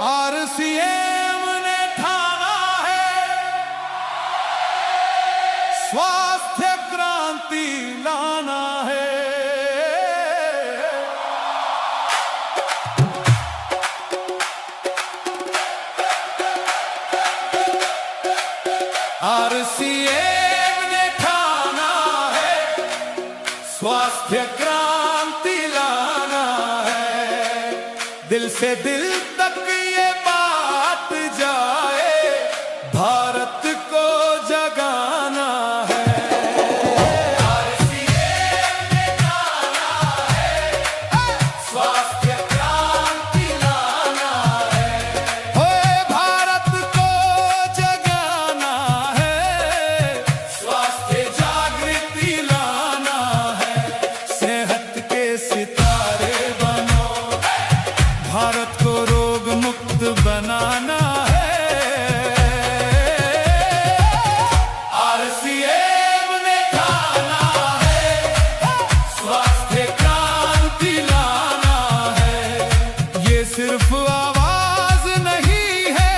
RCM ने ठाना है स्वास्थ्य क्रांति लाना है। आरसीएम ने ठाना है स्वास्थ्य क्रांति लाना है। दिल से दिल तक ये बात जाए, भारत को जगाना है। आरसीएम ने ठाना है स्वास्थ्य क्रांति लाना है। ओए भारत को जगाना है, स्वास्थ्य जागृति लाना है। सेहत के सितारे बनो, भारत को रोग मुक्त बनाना है। आरसीएम ने ठाना है स्वास्थ्य क्रांति लाना है। ये सिर्फ आवाज नहीं है,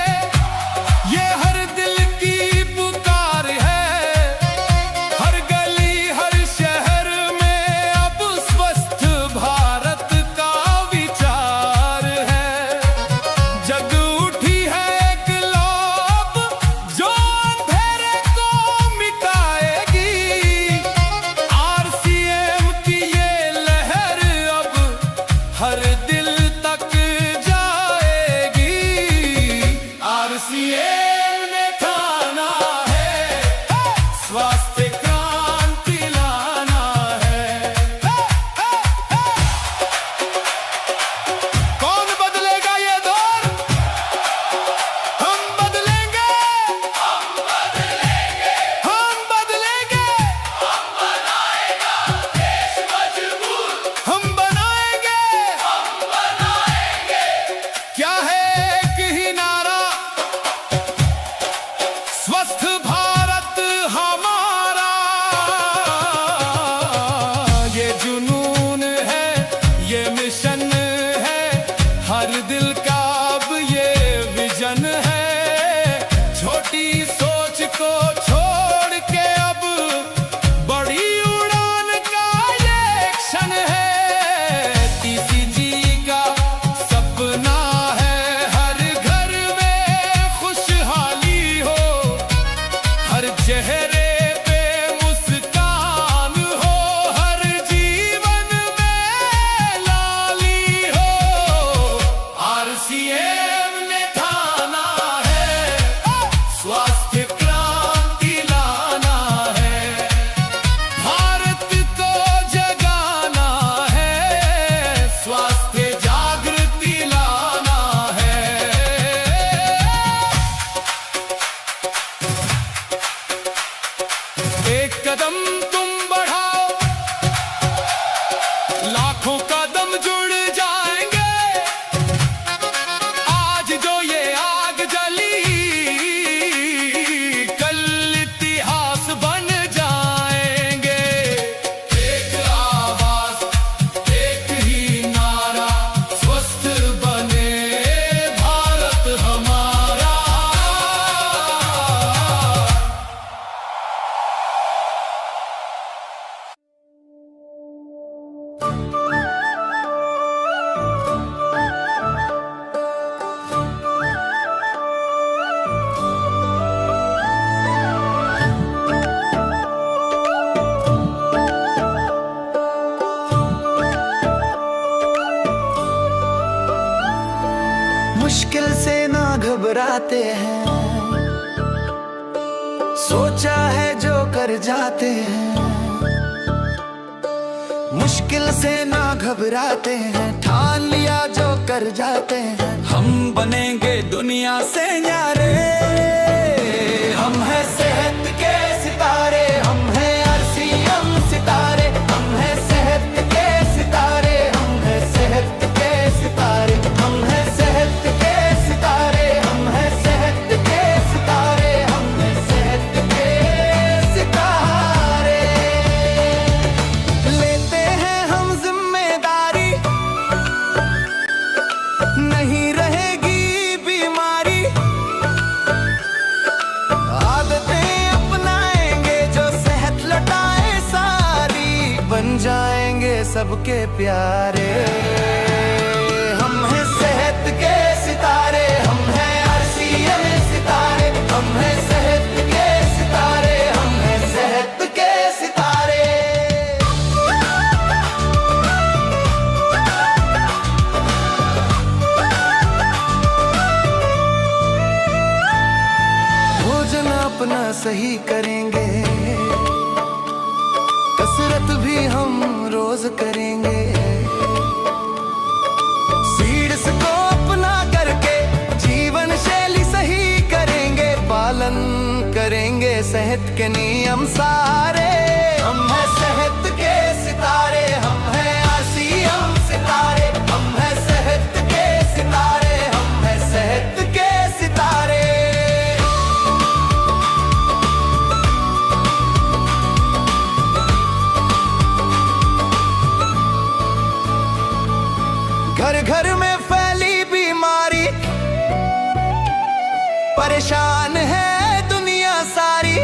ये हर दिल की पुकार है। हर गली हर शहर में अब स्वस्थ भारत का विचार है। जग उठी है एक लौट जो अंधेरे को मिटाएगी। आरसीएम की ये लहर अब हर दिल तक जाएगी। आरसीएम ने ठाना है स्वास्थ्य क्रांति लाना है। कौन बदलेगा ये दौर? हम बदलेंगे, हम बदलेंगे, हम बदलेंगे। हम बनाएगा देश मजबूत, हम बनाएंगे, हम बनाएंगे। क्या है एक ही नारा, स्वस्थ भारत हमारा। ये जुनून है, ये मिशन है, हर दिल का अब ये विजन है। छोटी सोच को छोड़ के अब बड़ी उड़ान का ये क्षण है। TCG का सपना है हर घर में खुशहाली हो, हर चेहरे पे मुस्कान हो, हर जीवन में लाली हो। आरसीएम ने ठाना है स्वास्थ्य क्रांति लाना है। भारत को जगाना है, स्वास्थ्य जागृति लाना है। एक कदम तुम बढ़ाओ, लाखों कदम जुड़ जाएंगे। आज जो ये आग जली, कल इतिहास बन जाएंगे। एक आवाज, एक ही नारा, स्वस्थ बने भारत हमारा। मुश्किल से ना घबराते हैं, सोचा है जो कर जाते हैं। मुश्किल से ना घबराते हैं, ठान लिया जो कर जाते हैं। हम बनेंगे दुनिया से न्यारे, हम हैं सेहत के सितारे, हम हैं आरसीएम सितारे। हम हैं सेहत के सितारे, हम हैं सेहत के सितारे, हम हैं सेहत के सितारे, हम हैं सेहत के सितारे, हम हैं सेहत के सबके प्यारे। हम हैं सेहत के सितारे, हम हैं RCM सितारे, हम हैं सेहत के सितारे, हम हैं सेहत के सितारे। भोजन अपना सही करेंगे, कसरत भी हम रोज करेंगे। सीड्स को अपना करके जीवन शैली सही करेंगे, पालन करेंगे सेहत के नियम सारे। हम हैं सेहत के सितारे, हम हैं RCM सितारे, हम हैं सेहत के सितारे, हम हैं सेहत के सितारे। घर घर में फैली बीमारी, परेशान है दुनिया सारी।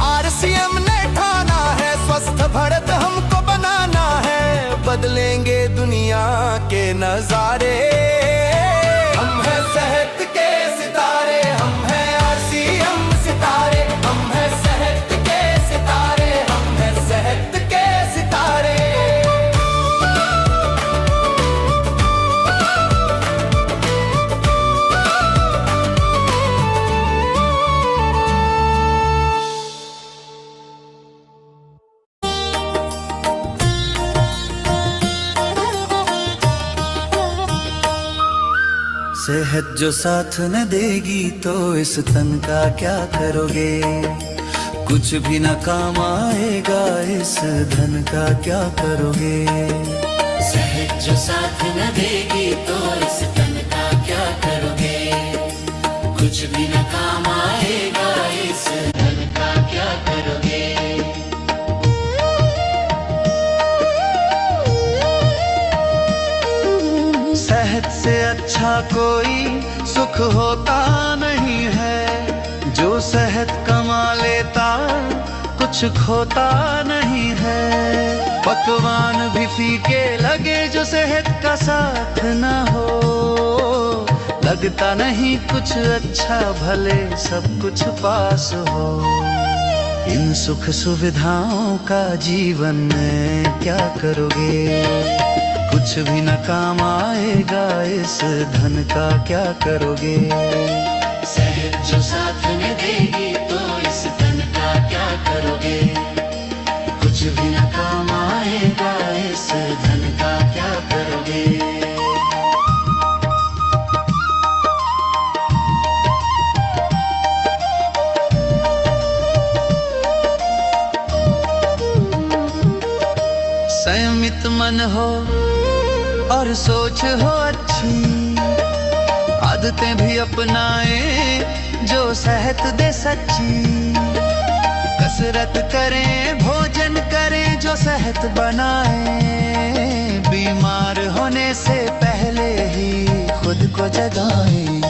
RCM ने ठाना है स्वस्थ भारत हमको बनाना है, बदलेंगे दुनिया के नजारे। हम हैं सेहत के सितारे, हम हैं RCM सितारे, हम हैं सेहत के सितारे, हम हैं सेहत के सितारे। सेहत जो साथ न देगी तो इस तन का क्या करोगे। कुछ भी न काम आएगा इस धन का क्या करोगे। सेहत जो साथ न देगी तो इस तन का क्या करोगे। कुछ भी न काम आएगा इस धन का क्या करोगे। सेहत से अच्छा कोई सुख होता नहीं है, जो सेहत कमा लेता कुछ खोता नहीं है। पकवान भी फीके लगे जो सेहत का साथ न हो, लगता नहीं कुछ अच्छा भले सब कुछ पास हो। इन सुख सुविधाओं का जीवन में क्या करोगे। कुछ भी न काम आएगा इस धन का क्या करोगे। सेहत जो साथ न देगी तो इस धन का क्या करोगे। कुछ भी न काम आएगा इस धन का क्या करोगे। संयमित मन हो और सोच हो अच्छी, आदतें भी अपनाएं जो सेहत दे सच्ची। कसरत करें भोजन करें जो सेहत बनाए, बीमार होने से पहले ही खुद को जगाएं।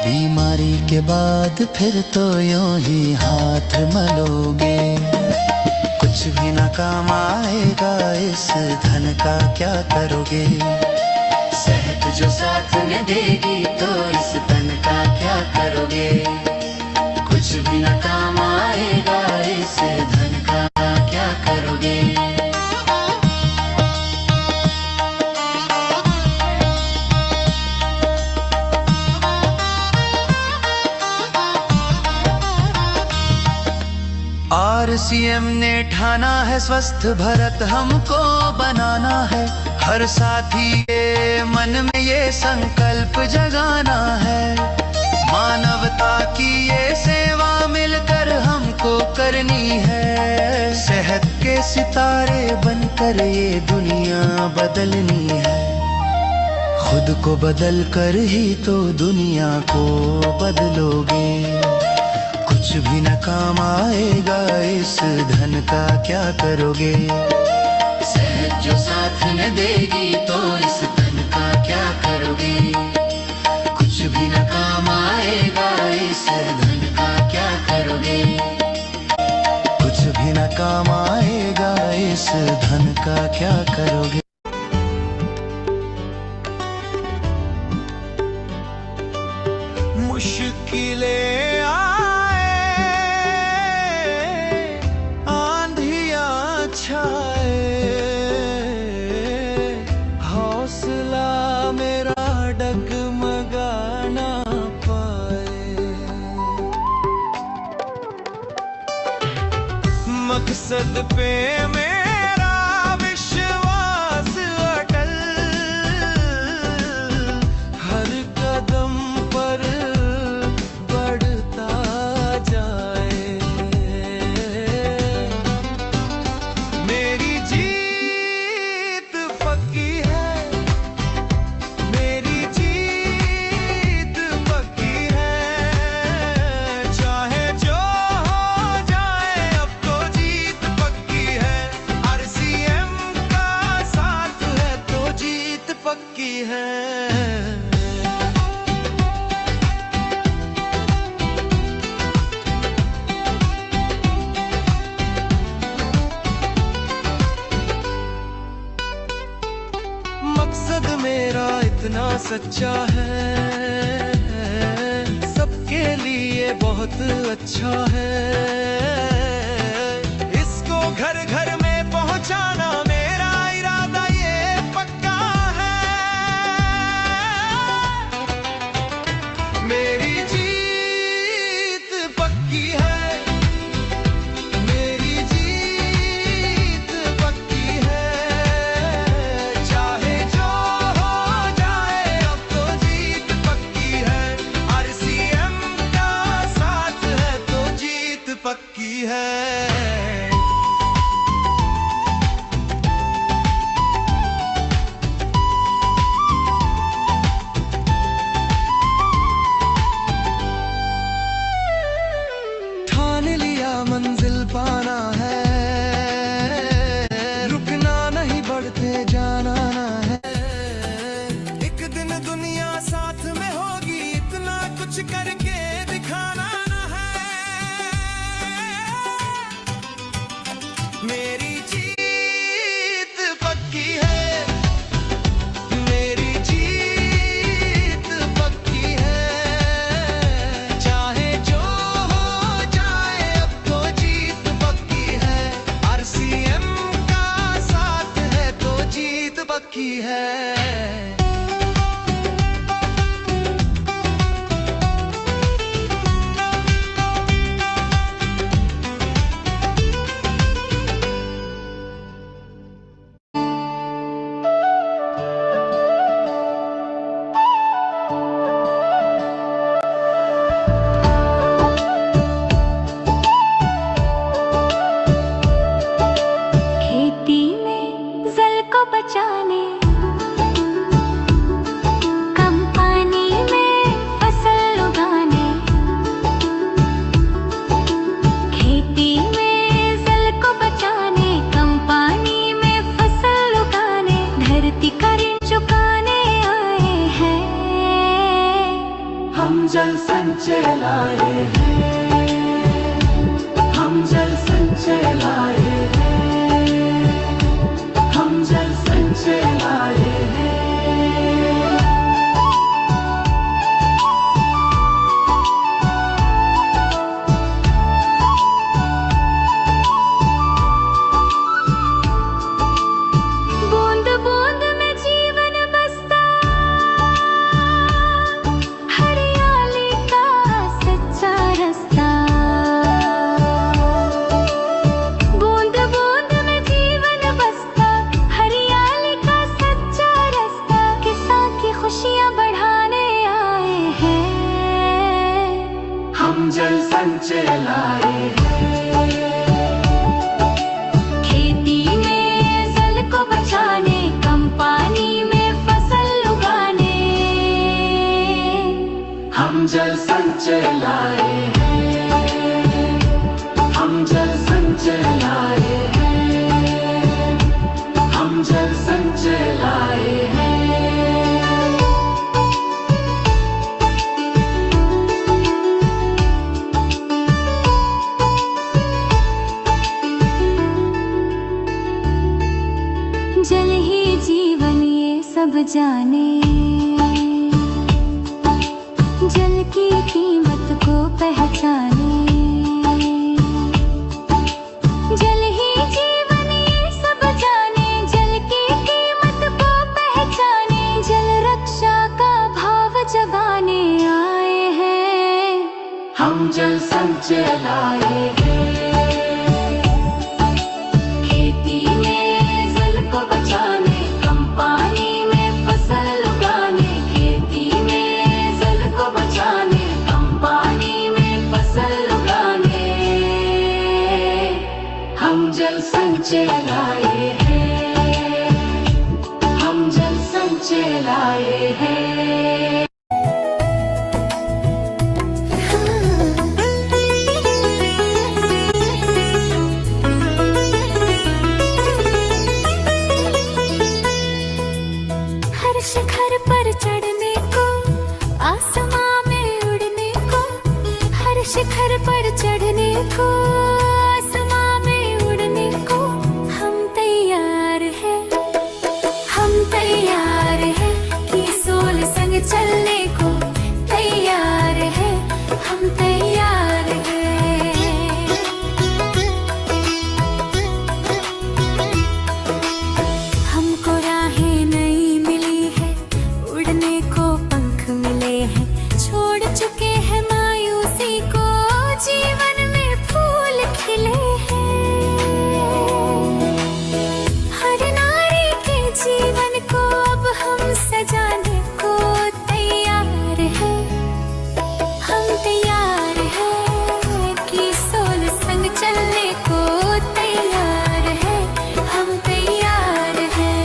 बीमारी के बाद फिर तो यूं ही हाथ मलोगे। कुछ भी न काम आएगा इस धन का क्या करोगे। सेहत जो साथ न देगी तो इस धन का क्या करोगे। कुछ भी न काम आएगा इस धन का क्या करोगे। RCM ने ठाना है स्वस्थ भारत हमको बनाना है। हर साथी के मन में ये संकल्प जगाना है। मानवता की ये सेवा मिलकर हमको करनी है। सेहत के सितारे बनकर ये दुनिया बदलनी है। खुद को बदल कर ही तो दुनिया को बदलोगे। कुछ भी न काम आएगा इस धन का क्या करोगे। सेहत जो साथ न देगी तो इस धन का क्या करोगे। कुछ भी न काम आएगा इस धन का क्या करोगे। कुछ भी न काम आएगा क्या करोगे। मुश्किलें आए, आंधियां छाए, हौसला मेरा डगमगा ना पाए। मकसद पे मेरा विश्वास अटल, हर कदम पर बढ़ता जाए। मेरी जीत पक्की है, मेरी जीत पक्की है। चाहे जो हो जाए अब तो जीत पक्की है। RCM का साथ है तो जीत पक्की है। मकसद मेरा इतना सच्चा है, सबके लिए बहुत अच्छा है। इसको घर घर में पहुंचाना मेरा इरादा ये पक्का है। मेरी जीत पक्की है, मेरी जीत पक्की है। चाहे जो हो जाए अब तो जीत पक्की है। RCM का साथ है तो जीत पक्की है। ठान लिया मंजिल पाना है, रुकना नहीं बढ़ते जाना है। एक दिन दुनिया साथ में होगी, इतना कुछ करके दिखाना है। मेरी जीत पक्की है, मेरी जीत पक्की है। चाहे जो हो जाए अब तो जीत पक्की है। RCM का साथ है तो जीत पक्की है। खेती में जल को बचाने, कम पानी में फसल उगाने। खेती में जल को बचाने, कम पानी में फसल उगाने। धरती का ऋण चुकाने आए हैं। हम जल संचय लाए हैं, हम जल संचय लाए हैं, हम जल संचय लाए हैं। बूंद बूंद में जीवन बसता, हरियाली का सच्चा रास्ता। बूंद बूंद में जीवन बसता, हरियाली का सच्चा रास्ता। किसान की खुशियाँ बढ़ाने आए हैं। हम जल संचय लाए हैं, खेती में जल को बचाने, कम पानी में फसल उगाने। हम जल संचय लाए हैं, हम जल संचय लाए हैं, हम जल संचय लाए हैं। सब जाने, जल की कीमत को पहचाने। जल ही जीवन ये सब जाने, जल की कीमत को पहचाने। जल रक्षा का भाव जगाने आए हैं, हम जल संचय लाए हैं। खेती में जल को बचाने, कम पानी में फसल उगाने। खेती में जल को बचाने, कम पानी में फसल उगाने। हम जल संचय लाए हैं, हम जल संचय लाए हैं। शिखर पर चढ़ने को, आसमां में उड़ने को। हर शिखर पर चढ़ने को, आसमां में उड़ने को। हम तैयार हैं, हम तैयार हैं कि सोल संग चलने को। तैयार हैं, हम तैयार हैं। हमको राहें नई मिली है, उड़ने को पंख मिले हैं। छोड़ चुके हैं मायूसी को, जीवन में फूल खिले हैं। हर नारी के जीवन को अब हम सजाने को तैयार हैं। हम तैयार हैं कि सोल संग चलने को। तैयार हैं, हम तैयार हैं।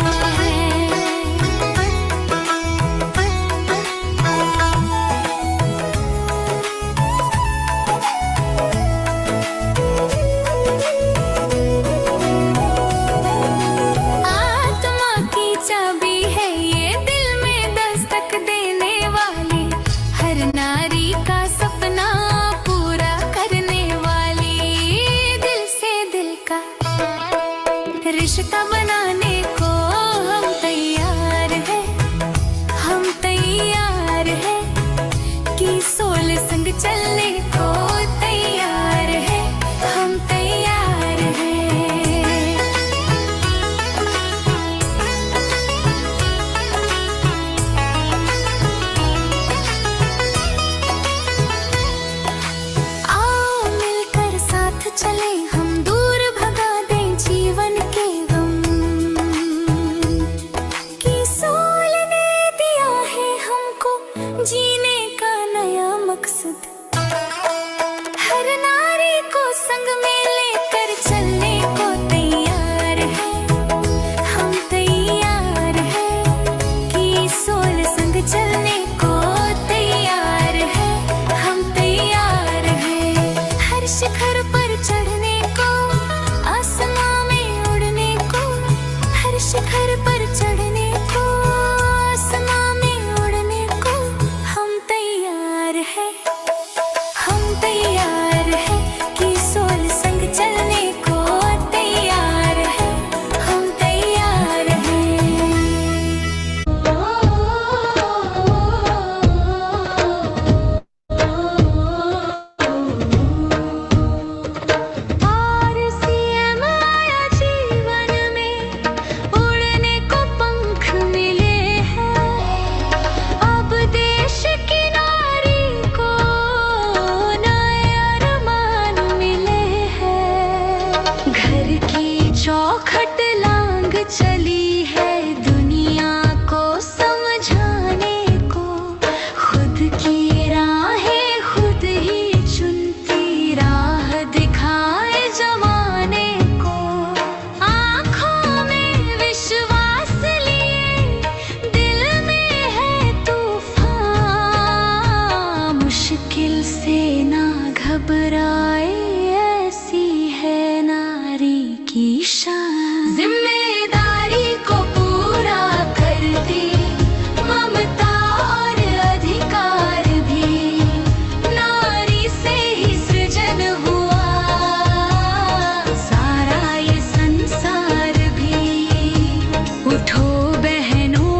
आत्मा की चाबी है ये, दिल में दस्तक देने वाली। हर नारी का सपना पूरा करने वाली। दिल से दिल का रिश्ता बनाने को हम तैयार हैं। हम तैयार हैं कि सोल संग चलने को। तैयार हैं, हम तैयार हैं। आओ मिलकर साथ चले, हम दूर भगा दें जीवन के गम। कि सोल ने दिया है हमको जीने का नया मकसद। हर नारी को संग में लेकर चलने को तैयार है। हम तैयार हैं कि सोल संग चलने को। तैयार है, हम तैयार हैं। हर शिखर पर चढ़ने को, आसमां में उड़ने को। हर शिखर पर चढ़ने को, आसमां में उड़ने को। हम तैयार हैं, हम तैयार हैं कि सोल संग चलने को। तैयार हैं, हम तैयार हैं। RCM आया जीवन में, उड़ने को पंख मिले हैं। अब देश की नारी को नए अरमान मिले हैं। घर की चौखट लांग चली है दुनिया को समझाने को। खुद की राहें खुद ही चुनती, राह दिखाए जमाने को। आँखों में विश्वास लिए, दिल में है तूफान। मुश्किल से ना घबराए, ऐसी है नारी की शान। जिम्मेदारी को पूरा करती, ममता और अधिकार भी नारी से ही सृजन हुआ। सारा ये संसार भी। उठो बहनों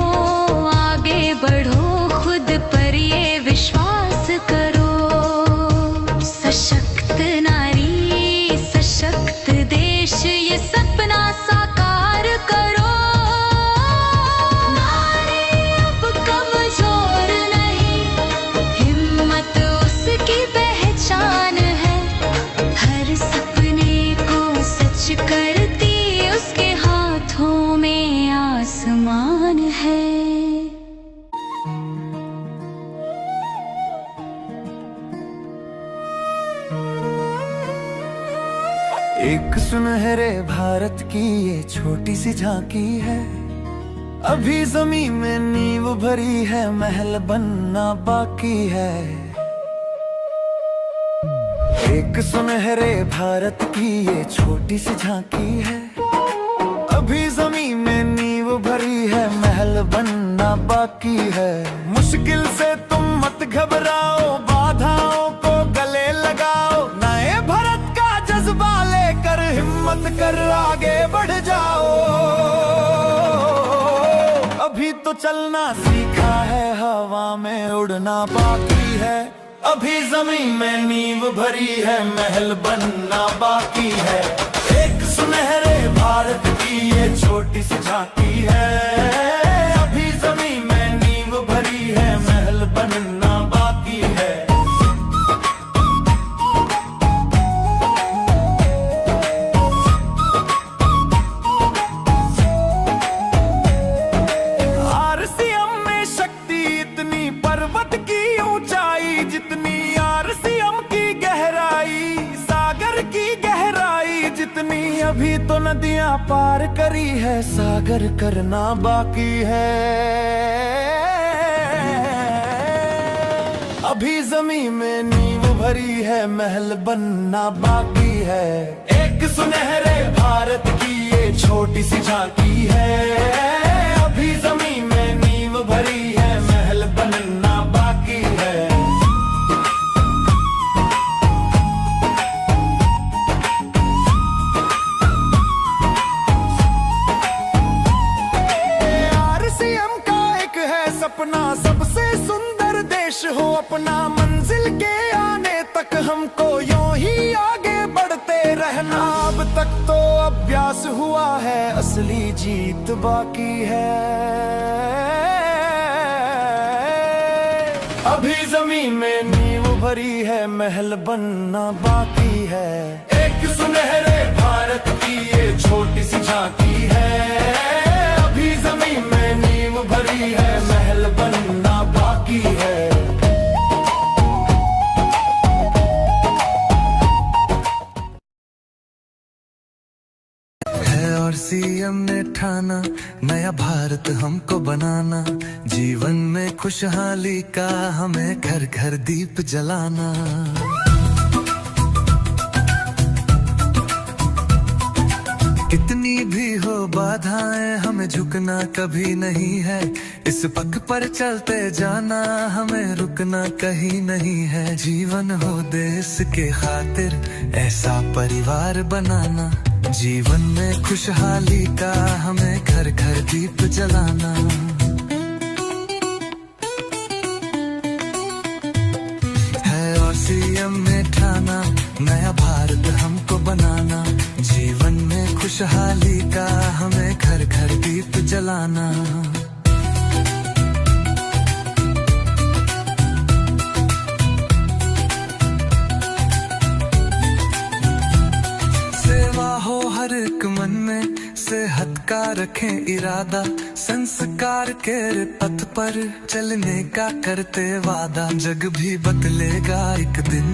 एक सुनहरे भारत की ये छोटी सी झांकी है, अभी जमीन में नींव भरी है, महल बनना बाकी है। एक सुनहरे भारत की ये छोटी सी झांकी है, अभी जमीन में नींव भरी है, महल बनना बाकी है। मुश्किल से तुम मत घबराओ, बाधाओं को गले लगाओ, नए भारत का जज्बा लेकर हिम्मत कर आगे बढ़ जाओ। अभी तो चलना सीखा है, हवा में उड़ना बाकी है, अभी जमीन में नींव भरी है, महल बनना बाकी है। एक सुनहरे भारत की ये छोटी सी झांकी है, अभी जमीन में नींव भरी है, महल बनना बाकी है। आरसीएम में शक्ति इतनी, पर्वत की ऊंचाई जितनी, आरसीएम की गहराई, सागर की गहराई जितनी, अभी तो नदियां पार करी है, सागर करना बाकी है। अभी जमीन में नींव भरी है, महल बनना बाकी है। एक सुनहरे भारत की ये छोटी सी झांकी है, अभी जमीन में नींव भरी है, महल बनना बाकी है। आरसीएम का एक है सपना, सबसे सुंदर देश हो अपना, मंजिल के आने तक हमको यूं ही आगे बढ़ते रहना। अब तक तो अभ्यास हुआ है, असली जीत बाकी है। अभी जमीन में नींव भरी है, महल बनना बाकी है। एक सुनहरे भारत की ये छोटी सी झांकी है, अभी जमीन में नींव भरी है, महल बनना बाकी है। और सीएम ने ठाना, नया भारत हमको बनाना, जीवन में खुशहाली का हमें घर घर दीप जलाना। कितनी भी हो बाधाएं, हमें झुकना कभी नहीं है, इस पथ पर चलते जाना, हमें रुकना कहीं नहीं है। जीवन हो देश के खातिर, ऐसा परिवार बनाना, जीवन में खुशहाली का हमें घर घर दीप जलाना। है और सीएम ने ठाना, नया भारत हमको बनाना, जीवन में खुशहाली का हमें घर घर दीप जलाना। सेवा हो हर एक मन में, सेहत का रखें इरादा, संस्कार के पथ पर चलने का करते वादा। जग भी बदलेगा एक दिन,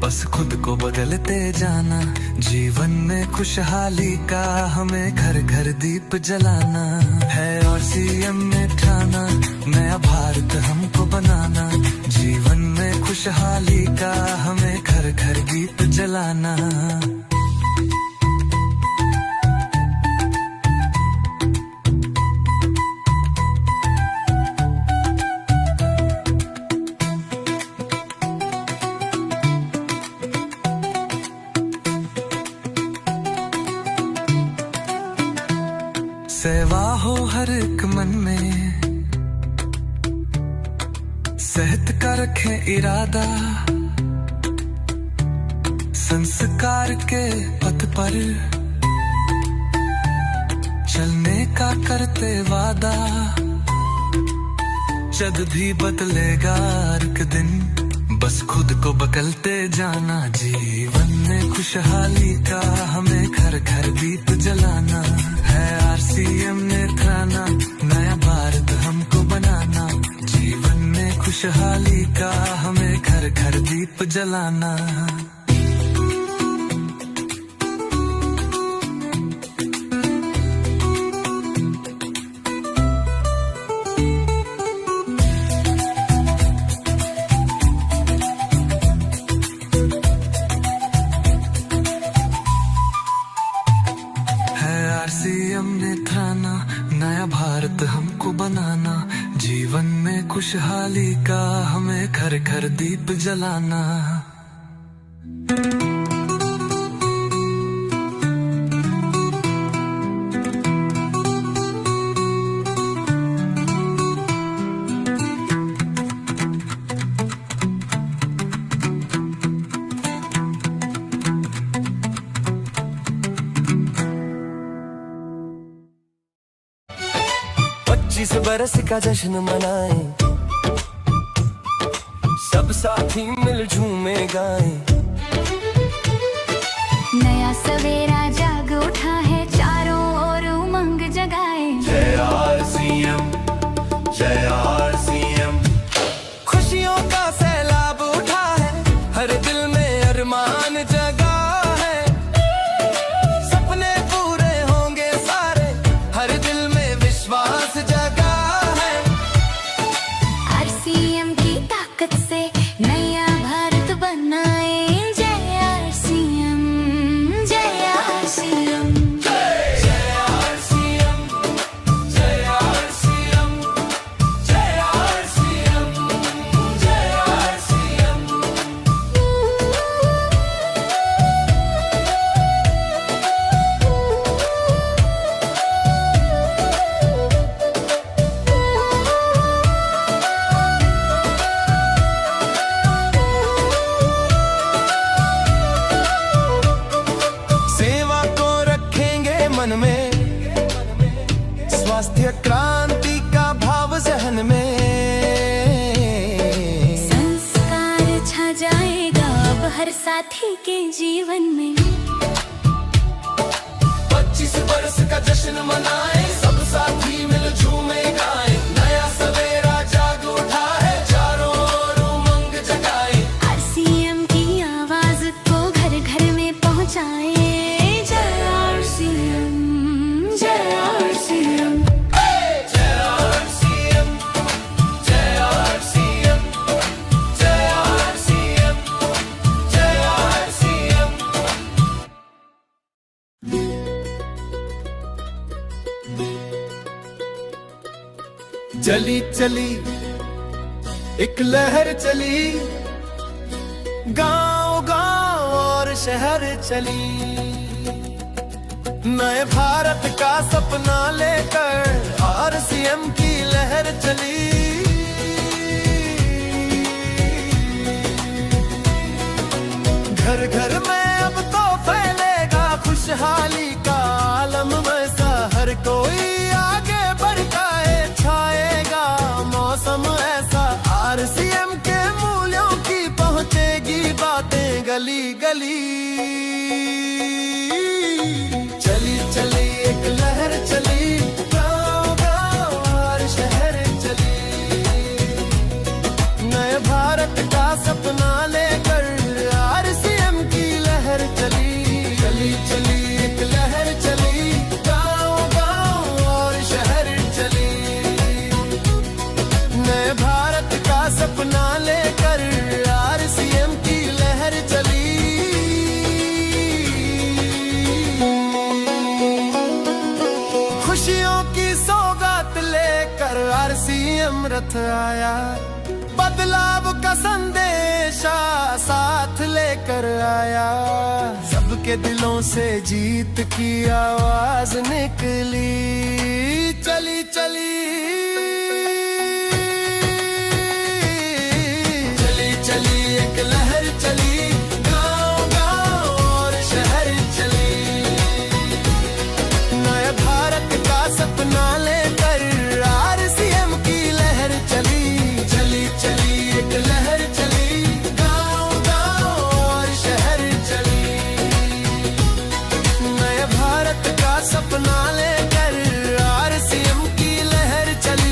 बस खुद को बदलते जाना, जीवन में खुशहाली का हमें घर घर दीप जलाना। है और सीएम ने ठाना, नया भारत हमको बनाना, जीवन में खुशहाली का हमें घर घर दीप जलाना। सेवा हो हर एक मन में, सेहत का रखें इरादा, संस्कार के पथ पर चलने का करते वादा। जग भी बदलेगा एक दिन, बस खुद को बदलते जाना, जीवन में खुशहाली का हमें घर घर दीप जलाना। है आरसीएम ने ठाना, नया भारत हमको बनाना, जीवन में खुशहाली का हमें घर घर दीप जलाना। खुशहाली का हमें घर घर दीप जलाना। पच्चीस बरस का जश्न मनाएं, सब साथी मिल झूमे गाएं। नया सवेरा जाग उठा है, चारों ओर उमंग जगाए। जय RCM, जय RCM। खुशियों का सैलाब उठा है, हर दिल में अरमान जगा है। सपने पूरे होंगे सारे, हर दिल में विश्वास जगा है। RCM की ताकत से नया भारत बनाए। जय RCM, जय RCM। जय RCM, जय RCM, जय RCM, जय RCM। सेवा को रखेंगे मन में, स्वास्थ्य क्रांति का भाव जहन में। संस्कार छा जाएगा अब हर साथी के जीवन में। 25 बरस का जश्न मनाए, सब साथी मिल झूमे गाए। नया सवेरा जाग उठा है, चारों ओर उमंग जगाए। RCM की आवाज को घर घर में पहुंचाए। जय RCM, जय RCM। जय RCM, जय RCM, जय RCM, जय RCM। चली चली एक लहर चली, गांव गांव और शहर चली। नए भारत का सपना लेकर RCM की लहर चली। घर घर में अब तो फैलेगा खुशहाली का आलम वैसा। हर कोई आगे बढ़ता है, छाएगा मौसम ऐसा। RCM के मूल्यों की पहुंचेगी बातें गली गली। चली चली एक लहर चली, गांव गांव और शहर चली। नए भारत का सपना लेकर RCM की लहर चली। चली चली एक लहर चली, गांव गांव और शहर चली। नए भारत का सपना लेकर RCM की लहर चली। खुशियों की सौगात लेकर RCM रथ आया। बदलाव का संदेशा साथ लेकर आया। सबके दिलों से जीत की आवाज निकली। चली चली चली चली एक लहर चली, गांव गांव और शहर चली। नए भारत का सपना लेकर RCM की लहर चली। चली चली एक लहर चली, गांव गांव और शहर चली। नए भारत का सपना लेकर RCM की लहर चली।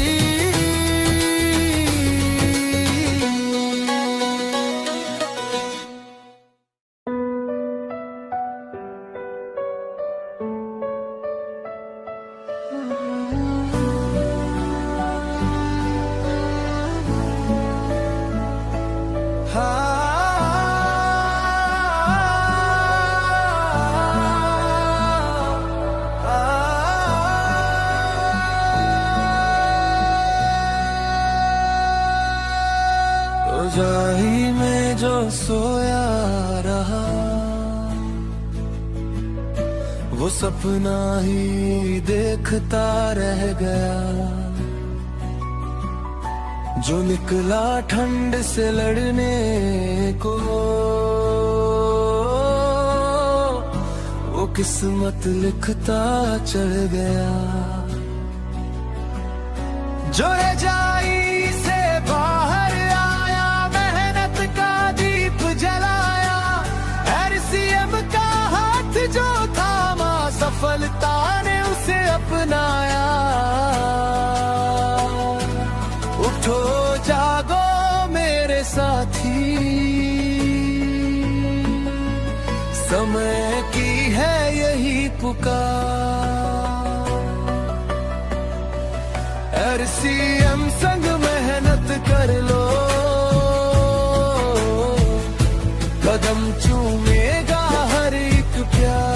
खोया रहा, वो सपना ही देखता रह गया, जो निकला ठंड से लड़ने को, वो किस्मत लिखता चढ़ गया। जो रजाई से बाहर आया, मेहनत का दीप जलाया, RCM का हाथ जो थामा, सफलता ने उसे अपनाया। उठो जागो मेरे साथी, समय की है यही पुकार। RCM संग मेहनत कर लो, कदम चूमेगा हर एक प्यार।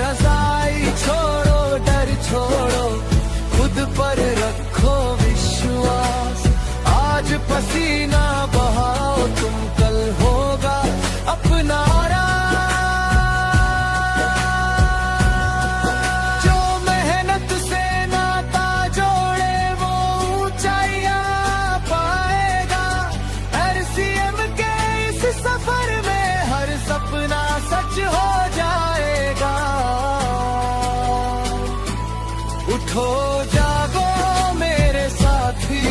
रज़ाई छोड़ो, डर छोड़ो, खुद पर रखो विश्वास। आज पसीना बहाओ तुम, कल होगा अपना सफर में हर सपना सच हो जाएगा। उठो जागो मेरे साथी,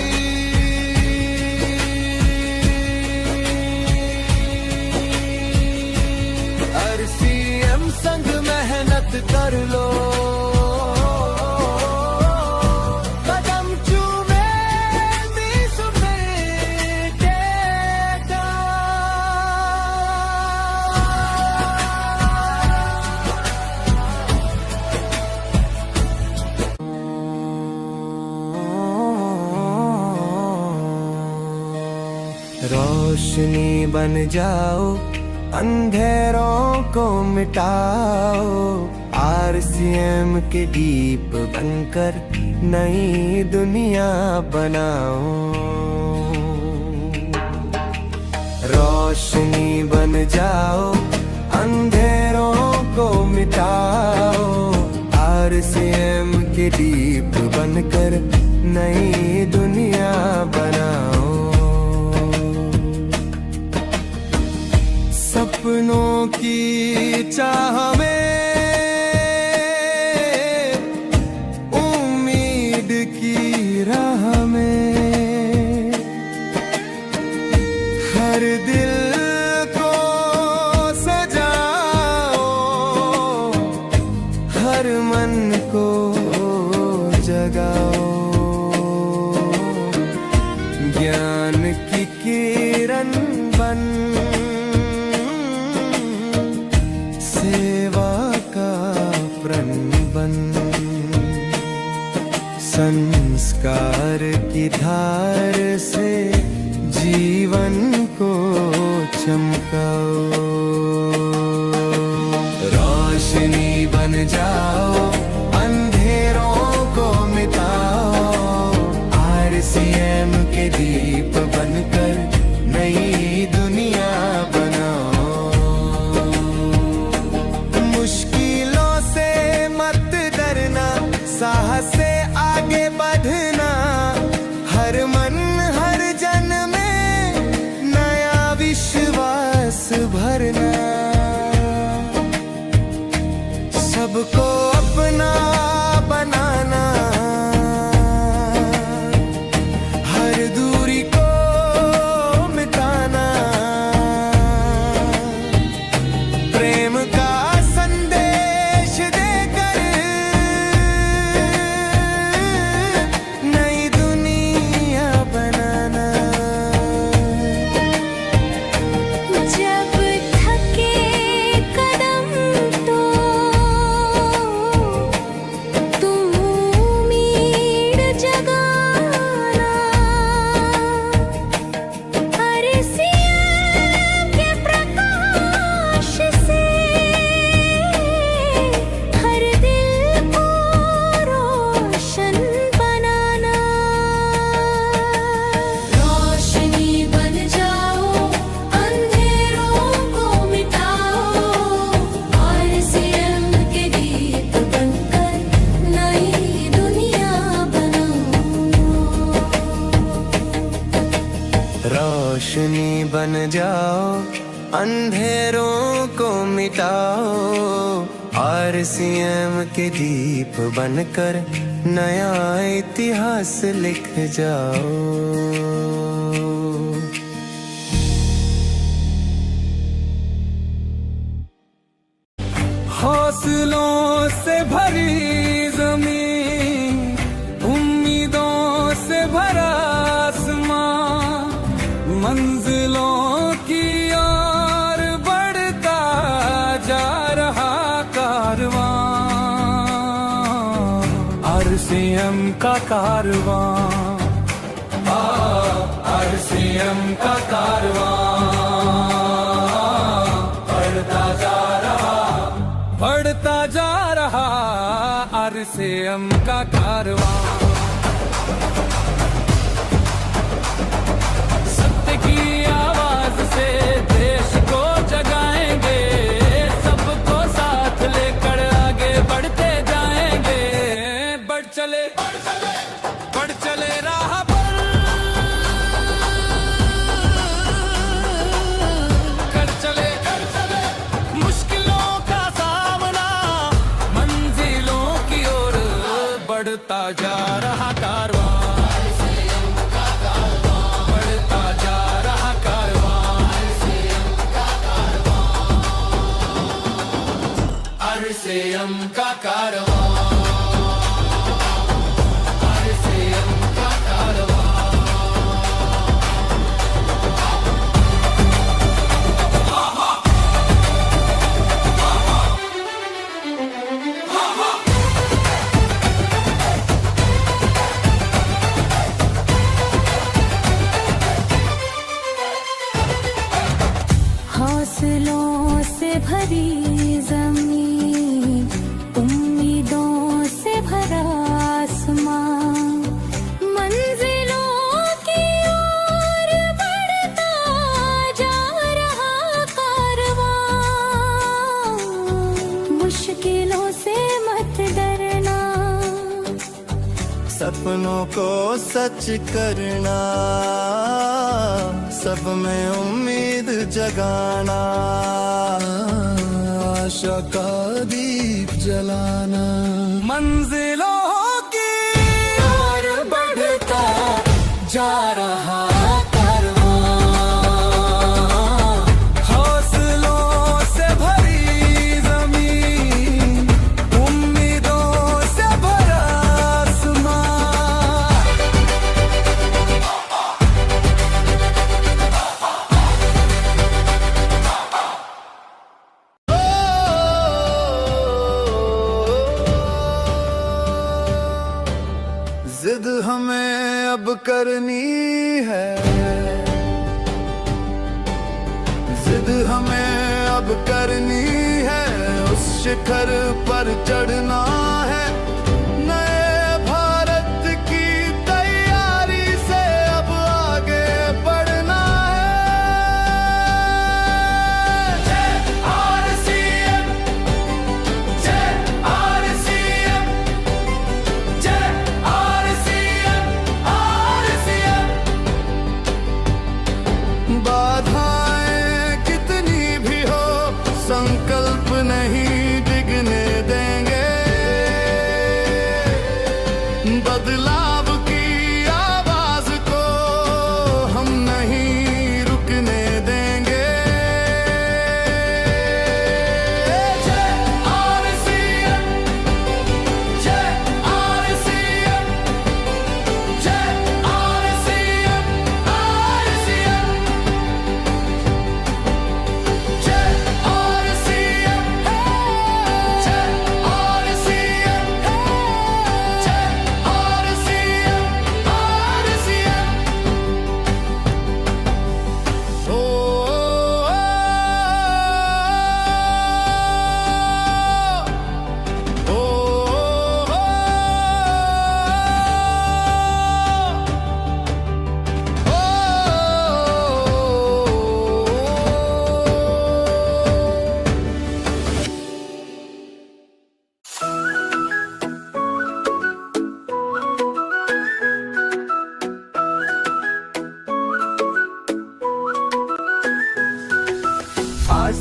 RCM संग मेहनत कर लो, रोशनी बन जाओ, अंधेरों को मिटाओ, RCM के दीप बनकर नई दुनिया बनाओ। रोशनी बन जाओ, अंधेरों को मिटाओ, RCM के दीप बनकर नई दुनिया बनाओ। सपनों की चाह में, उम्मीद की राह में, हर दिल को सजाओ, हर मन को जगाओ। ज्ञान की किरण बन, सेवा का प्रण बन, संस्कार की धार से जीवन को चमकाओ। रोशनी बन जाओ, अंधेरों को मिटाओ, RCM के दीप बनकर नई दुनिया बनाओ। मुश्किलों से मत डरना, साहस से आगे बढ़ना, हर मन हर जन में नया विश्वास भर रोशनी बन जाओ, अंधेरों को मिटाओ, RCM के दीप बनकर नया इतिहास लिख जाओ। हौसलों से भरी जमीन, उम्मीदों से भरा आसमां, मंजिलों की ओर बढ़ता जा रहा कारवां, RCM का कारवां, RCM का कारवां बढ़ता जा रहा RCM का कारवां। सत्य की आवाज से देश को जगाएंगे, सबको साथ लेकर आगे बढ़ते जाएंगे। बढ़ चले राह पर, कर चले मुश्किलों का सामना, मंजिलों की ओर बढ़ता जा रहा कारवां, बढ़ता जा रहा कारवां, RCM का कारवां, RCM का कारवां। हौसलों से भरी जमीन, उम्मीदों से भरा आसमां, मंजिलों की ओर बढ़ता जा रहा कारवां। मुश्किलों से मत डरना, सपनों को सच करना, सब में उम्मीद जगाना, आशा का दीप जलाना, मंजिलों की ओर बढ़ता जा रहा कारवां। हौसलों से भरी जमीन, उम्मीदों से भरा आसमां, जिद हमें अब करनी है, जिद हमें अब करनी है, उस शिखर पर चढ़ना है, नए भारत की तैयारी से अब आगे बढ़ना है। जय RCM, जय RCM, जय RCM, RCM। बाधाएं कितनी भी हो, संकल्प नहीं डिगने देंगे,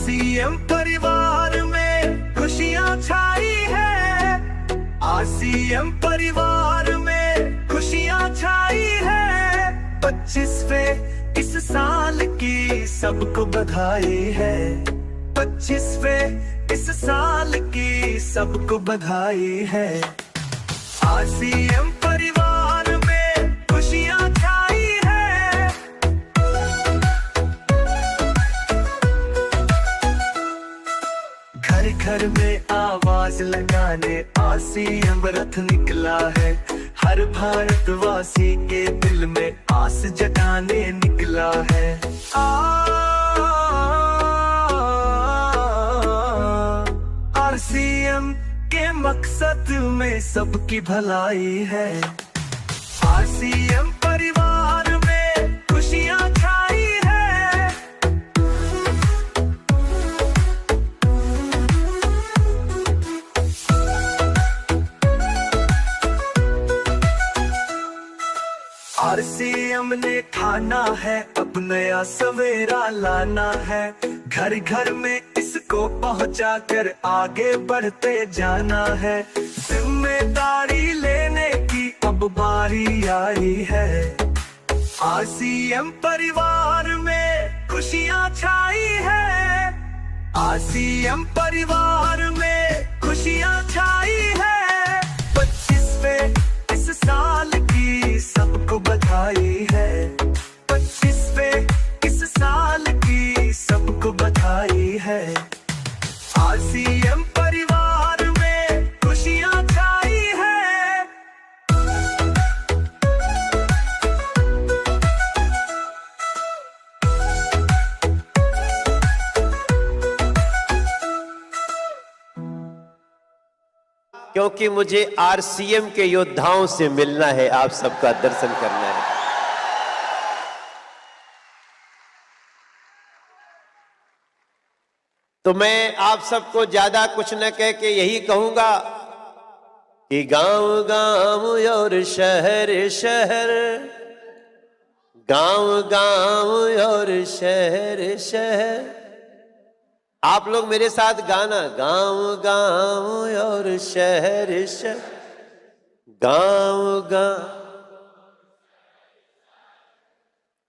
आरसीएम परिवार में खुशियां छाई है, आरसीएम परिवार में खुशियां छाई है। 25वें इस साल की सबको बधाई है, 25वें इस साल की सबको बधाई है। आरसीएम परिवार में खुशियां छाई है। घर घर में आवाज लगाने आरसीएम रथ निकला है, हर भारतवासी के दिल में आस जगाने निकला है। आरसीएम के मकसद में सबकी भलाई है, आरसीएम परिवार में खुशियां छाई है। आरसीएम ने ठाना है अब नया सवेरा लाना है, घर घर में इसको पहुंचा कर आगे बढ़ते जाना है। जिम्मेदारी लेने की अब बारी आई है, आरसीएम परिवार में खुशियां छाई है, आरसीएम परिवार में खुशियां छाई है। 25वें इस साल की सबको बधाई है, 25वें इस साल की सबको बधाई है। आरसीएम परिवार में खुशियां छाई है। क्योंकि मुझे आरसीएम के योद्धाओं से मिलना है, आप सबका दर्शन करना है। तो मैं आप सबको ज्यादा कुछ न कह के यही कहूंगा कि गांव गांव और शहर शहर, गांव गांव और शहर शहर। आप लोग मेरे साथ गाना, गांव गांव और शहर शहर, गांव गांव।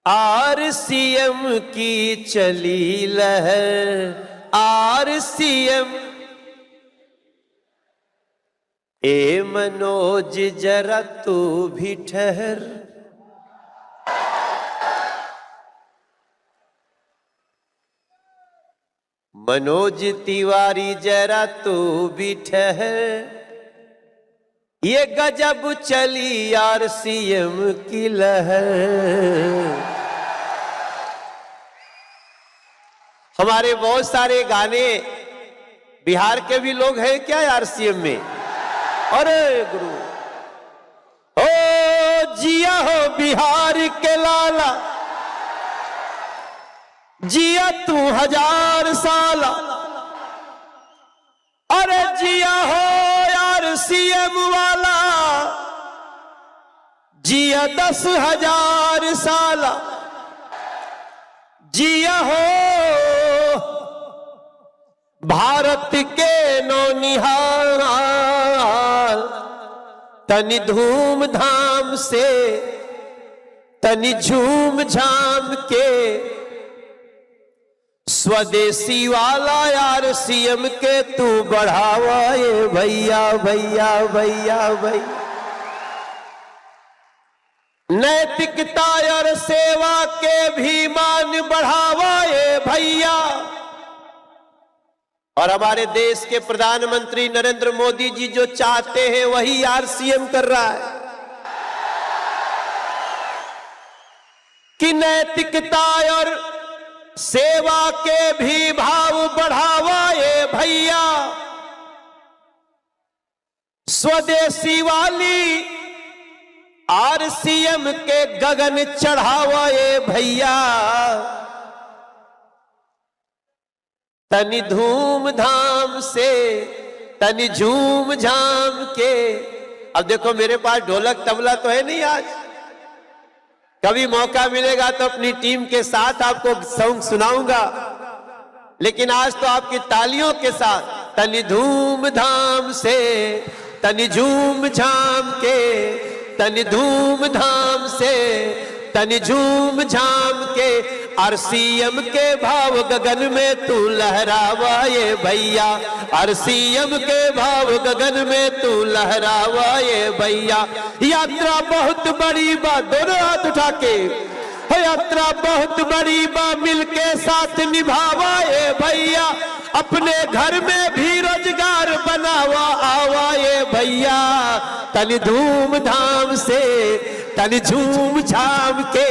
आरसीएम की चली लहर, आरसीएम। ए मनोज जरा तू भी ठहर, मनोज तिवारी जरा तू भी ठहर। ये गजब चली आरसीएम की लहर। हमारे बहुत सारे गाने बिहार के भी लोग हैं क्या आरसीएम में? अरे गुरु, ओ जिया हो बिहार के लाला, जिया तू 1000 साल। अरे जिया हो यार सीएम वाला, जिया 10,000 साल। जिया हो भारत के नौनिहाल, तनि धूम धाम से, तनि झूम झाम के। स्वदेशी वाला यार सीएम के तू बढ़ावा ये भैया भैया भैया भैया। नैतिकता और सेवा के भी मान बढ़ावा ये भैया। और हमारे देश के प्रधानमंत्री नरेंद्र मोदी जी जो चाहते हैं वही आरसीएम कर रहा है कि नैतिकता और सेवा के भी भाव बढ़ावा ये भैया। स्वदेशी वाली आरसीएम के गगन चढ़ावा ये भैया। तनि धूम धाम से, तनि झूम झाम के। अब देखो मेरे पास ढोलक तबला तो है नहीं आज, कभी मौका मिलेगा तो अपनी टीम के साथ आपको सॉन्ग सुनाऊंगा। लेकिन आज तो आपकी तालियों के साथ तनि धूमधाम से, तनि झूम झाम के, तनि धूमधाम से, तनि झूम झाम के, आरसीएम के भाव गगन में तू लहरावा ये भैया, आरसीएम के भाव गगन में तू लहरावा ये भैया। यात्रा बहुत बड़ी बा, दोनों हाथ उठा के, यात्रा बहुत बड़ी बा, मिलके साथ निभावा ये भैया, अपने घर में भी रोजगार बनावा आवा ये भैया। तनि धूमधाम से, तनि झूम झाम के,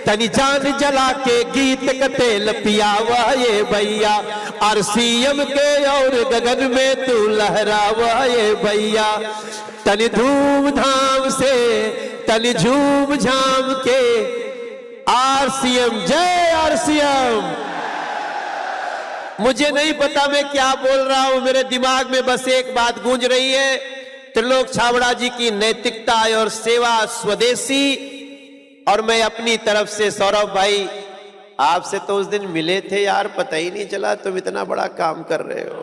तनि जान जला के गीत का तेल पियावा ये भैया, आरसीएम के और गगन में तू लहरावा ये भैया। तनि धूमधाम से, तनि झूम झाम के, आरसीएम, जय आरसीएम। मुझे नहीं पता मैं क्या बोल रहा हूं, मेरे दिमाग में बस एक बात गूंज रही है, त्रिलोक छाबड़ा जी की नैतिकता और सेवा स्वदेशी। और मैं अपनी तरफ से, सौरभ भाई आपसे तो उस दिन मिले थे यार, पता ही नहीं चला तुम इतना बड़ा काम कर रहे हो।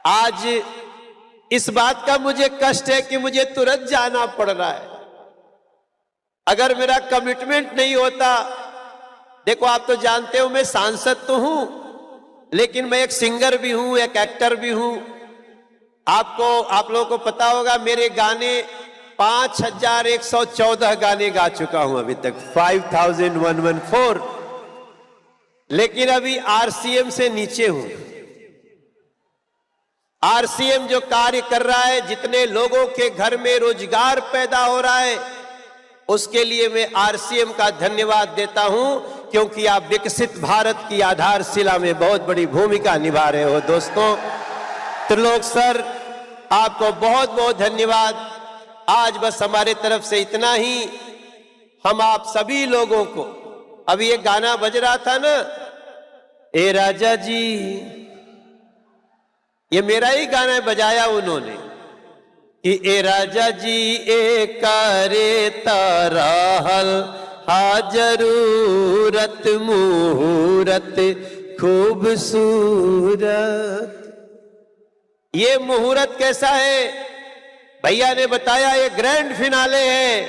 आज इस बात का मुझे कष्ट है कि मुझे तुरंत जाना पड़ रहा है। अगर मेरा कमिटमेंट नहीं होता, देखो आप तो जानते हो मैं सांसद तो हूं, लेकिन मैं एक सिंगर भी हूं, एक एक्टर भी हूं। आप लोगों को पता होगा मेरे गाने 5114 गाने गा चुका हूं अभी तक, 5114, लेकिन अभी आरसीएम से नीचे हूं। आरसीएम जो कार्य कर रहा है, जितने लोगों के घर में रोजगार पैदा हो रहा है, उसके लिए मैं आरसीएम का धन्यवाद देता हूं, क्योंकि आप विकसित भारत की आधारशिला में बहुत बड़ी भूमिका निभा रहे हो दोस्तों। त्रिलोक सर, आपको बहुत बहुत धन्यवाद। आज बस हमारे तरफ से इतना ही। हम आप सभी लोगों को, अभी ये गाना बज रहा था ना, ए राजा जी, ये मेरा ही गाना बजाया उन्होंने कि ए राजा जी ए करे ताराहल हा जरूरत मुहूर्त खूबसूरत। ये मुहूर्त कैसा है भैया ने बताया, ये ग्रैंड फिनाले है।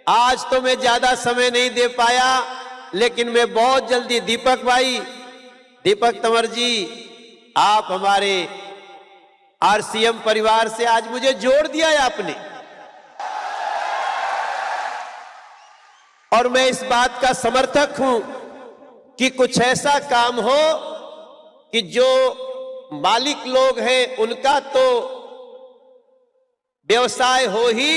आज तो मैं ज्यादा समय नहीं दे पाया, लेकिन मैं बहुत जल्दी, दीपक भाई, दीपक तंवर जी, आप हमारे आरसीएम परिवार से आज मुझे जोड़ दिया है आपने, और मैं इस बात का समर्थक हूं कि कुछ ऐसा काम हो कि जो मालिक लोग हैं उनका तो व्यवसाय हो ही,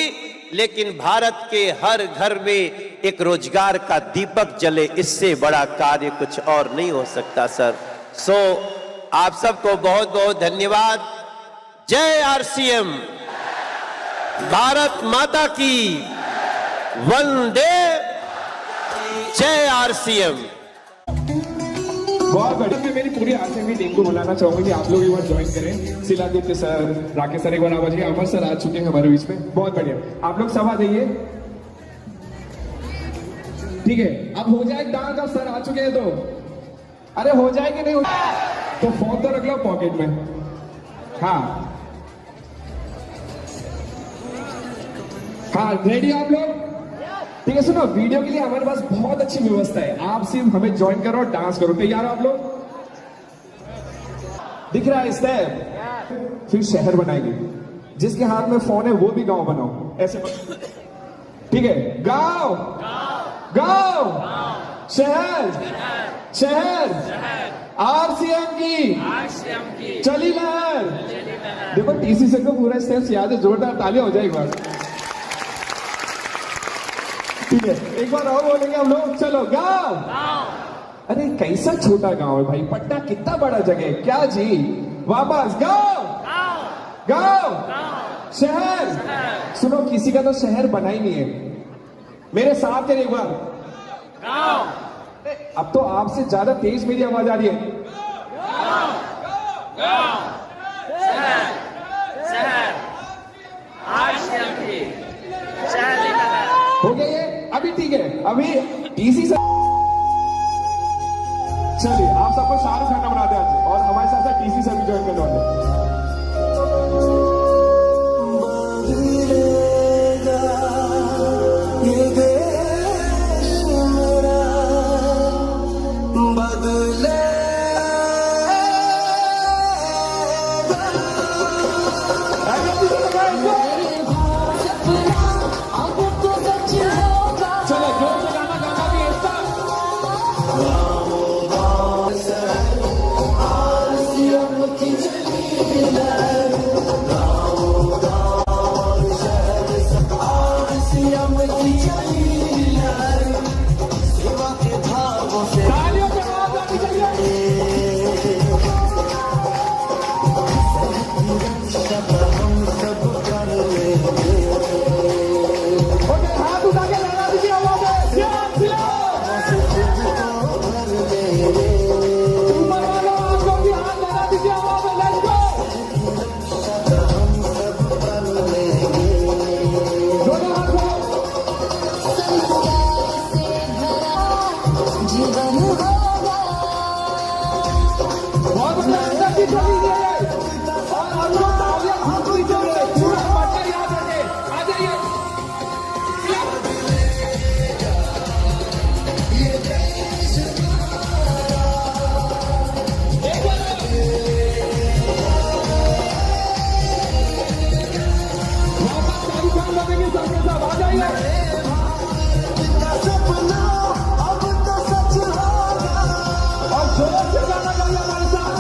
लेकिन भारत के हर घर में एक रोजगार का दीपक जले। इससे बड़ा कार्य कुछ और नहीं हो सकता सर। सो आप सबको बहुत बहुत धन्यवाद। जय आरसीएम, भारत माता की वंदे, जय आरसीएम। बहुत बढ़िया। मैं मेरी पूरी आरसीएम की टीम को बुलाना चाहूंगा कि आप लोग एक बार ज्वाइन करें। शिलादित्य सर, राकेश सर एक बार आवाज, अमर सर आ चुके हैं हमारे बीच में। बहुत बढ़िया, आप लोग सब आ जाइए। ठीक है, अब हो जाए डांस। अब सर आ चुके हैं तो अरे हो जाएगी, नहीं हो तो फोन तो रख लो पॉकेट में। हाँ हाँ, रेडी आप लोग? ठीक है, सुनो, वीडियो के लिए हमारे पास बहुत अच्छी व्यवस्था है। आप सिर्फ हमें ज्वाइन करो और डांस करो। तैयार हो आप लोग? दिख रहा है स्टेप? फिर शहर बनाएंगे, जिसके हाथ में फोन है वो भी गांव बनाओ। ऐसे ठीक है, गांव गांव, शहर शहर, आरसीएम की चली लहर। देखो टीसी सर को पूरा स्टेप्स याद है, जोरदार तालियां हो जाए एक बार। ठीक है, एक बार और बोलेंगे हम लोग। चलो, गांव। अरे कैसा छोटा गांव है भाई, पटना कितना बड़ा जगह है। क्या जी, वापस गांव गांव, शहर। सुनो, किसी का तो शहर बना ही नहीं है। मेरे साथ है एक बार। अब तो आपसे ज्यादा तेज मेरी आवाज आ रही है। हो गया ये? अभी ठीक है, अभी टीसी से चलिए आप सबको शाहरुख खान बनाते हैं आज और हमारे साथ साथ टीसी सर भी ज्वाइन करने वाले हैं। ये देश मेरा बदले चलो जोर से गाना गाना भी ऐसा तालियों के आवाज आनी चाहिए। ओके, हाथ उठा के लगा दीजिए आवाज है। ऊपर वालों आपको भी हाथ लगा दीजिए आवाज है। Let's go. दोनों हाथ उठाओ। जीवन होगा बहुत बढ़िया अंदर की चली गई है। और आपको तालियां हाथ नीचे से पूरा पट्टा याद रखे। आ जाइए। एक बार वापस शाहरुख खान लगेंगे सबके साथ। आ जाइए। और जोर से गाना गाइए हमारे साथ।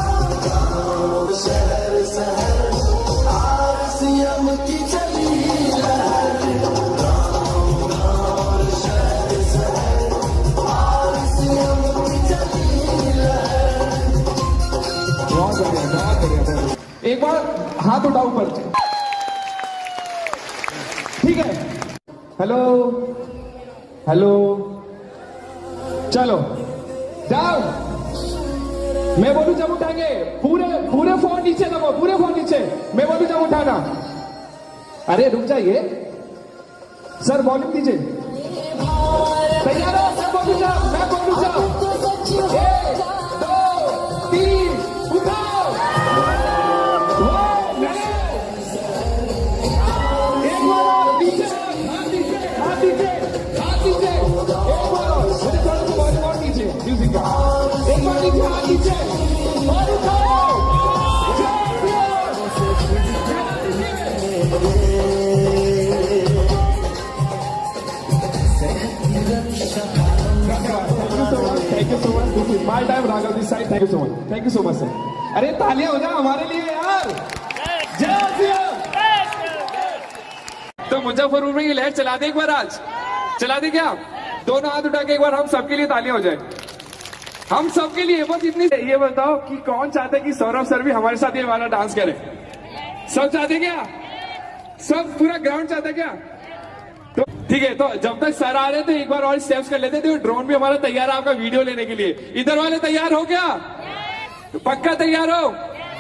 बहुत बढ़िया, बहुत बढ़िया। एक बार हाथ उठाओ ऊपर। ठीक है। हेलो हेलो, चलो जाओ। मैं बोलूं जब उठाएंगे पूरे पूरे फोन नीचे लगो, पूरे फोन नीचे। मैं बोलूं जब उठाना। अरे रुक जाइए सर, वॉल्यूम दीजिए। तैयार हो? मैं बोलूं जब, मैं बोलूं जब। 1 2 3 उठाओ। एक बार और नीचे, हाथ नीचे, हाथ नीचे, हाथ नीचे। एक बार और, मुझे थोड़ा सा वॉल्यूम और नीचे म्यूजिक का। एक बार नीचे, हाथ नीचे और उठाओ। Thank you so much. This is my time. Raghav this side. Thank you so much, thank you so much sir. अरे तालियां हो जाओ हमारे लिए यार। जय श्री राम। तो मुजफ्फरपुर में ये लहर चला दे एक बार, आज चला दे क्या? दोनों हाथ उठा के एक बार हम सबके लिए तालियां हो जाए। हम सबके लिए बस इतनी। ये बताओ कि कौन चाहते कि सौरभ सर भी हमारे साथ ये वाला डांस करें? सब चाहते क्या? सब पूरा ग्राउंड चाहता क्या? तो ठीक है, तो जब तक सर आ रहे थे एक बार और स्टेप्स कर लेते थे। ड्रोन भी हमारा तैयार है आपका वीडियो लेने के लिए। इधर वाले तैयार हो क्या? पक्का तैयार हो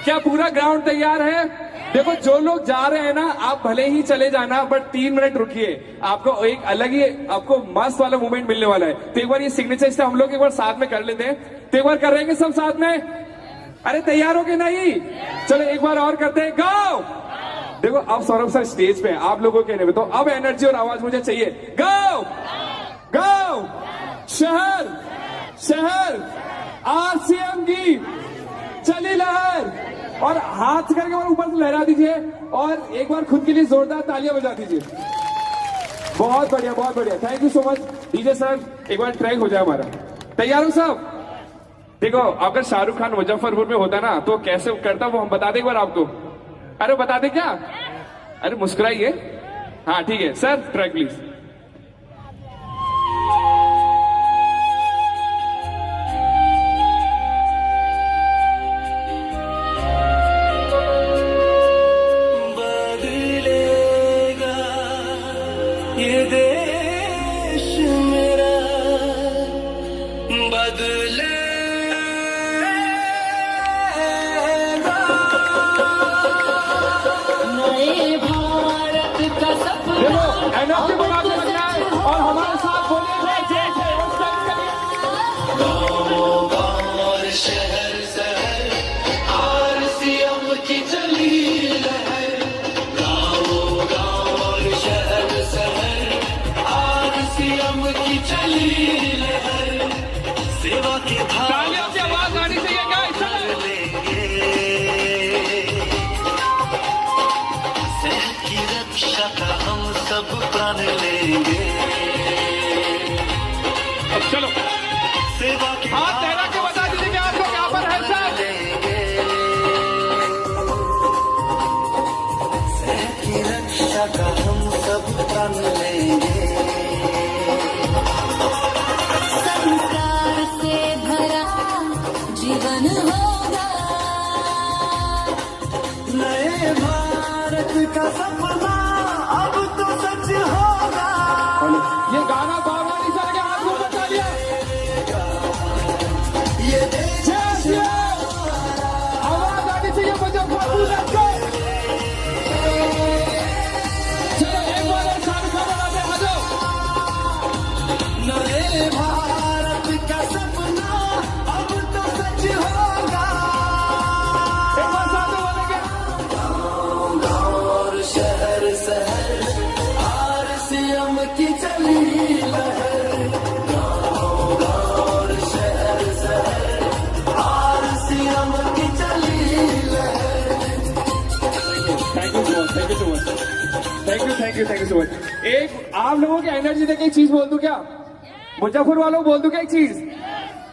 क्या? पूरा ग्राउंड तैयार है? देखो जो लोग जा रहे हैं ना, आप भले ही चले जाना बट 3 मिनट रुकिए। आपको एक अलग ही आपको मस्त वाला मूवमेंट मिलने वाला है। तो एक बार ये सिग्नेचर से हम लोग एक बार साथ में कर लेते हैं। तो एक बार कर रहे हैं सब साथ में? अरे तैयार हो के नहीं? चलो एक बार और करते हैं। गो। देखो अब सौरभ सर स्टेज पे हैं, आप लोगों के कहने पे, तो अब एनर्जी और आवाज मुझे चाहिए। गो गो। शहर शहर आरसीएम की चली लहर। और हाथ करके और ऊपर से लहरा दीजिए और एक बार खुद के लिए जोरदार तालियां बजा दीजिए। बहुत बढ़िया, बहुत बढ़िया। Thank you so much DJ sir. एक बार ट्रैक हो जाए हमारा। तैयार हो सब? देखो अगर शाहरुख खान मुजफ्फरपुर में होता ना तो कैसे करता वो हम बता दें एक बार आपको। अरे बता दे क्या? अरे मुस्कुराइए। हाँ ठीक है सर, ट्रैक प्लीज। बदलेगा ये देश मेरा, बदलेगा। नए भारत का सपना एनर्जी बना अब चलो हाथ लहरा के बता दीजिए कि आपको क्या पर है सर। की रक्षा का हम सब प्रण लेंगे। संस्कार से भरा जीवन होगा, नए भारत का सपना अब तो सच होगा। ये गाना बावली सर के हाथ में बचा लिया। ये देश आवाज आनी चाहिए मुजफ्फरपुर से। चलो एक बार शाहरुख खान बनाते हैं, आ जाओ। नए भारत का सपना अब तो सच होगा। एक बार साथ में बोलेंगे। गाँव और शहर शहर RCM की चली लहर। गाँव और शहर शहर RCM की चली लहर। Thank you so much. एक आप लोगों की एनर्जी देख एक चीज बोल दूं क्या, मुजफ्फर वालों को बोल दूं क्या एक चीज,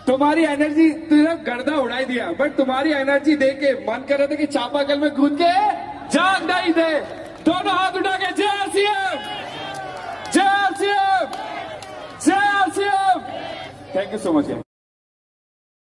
तुम्हारी एनर्जी तुमने गर्दा उड़ाई दिया, बट तुम्हारी एनर्जी देख के मन कर रहा था कि चापाकल में कूद के जान नहीं दे। दोनों हाथ उठा के जय RCM, जय RCM, जय RCM। Thank you so much.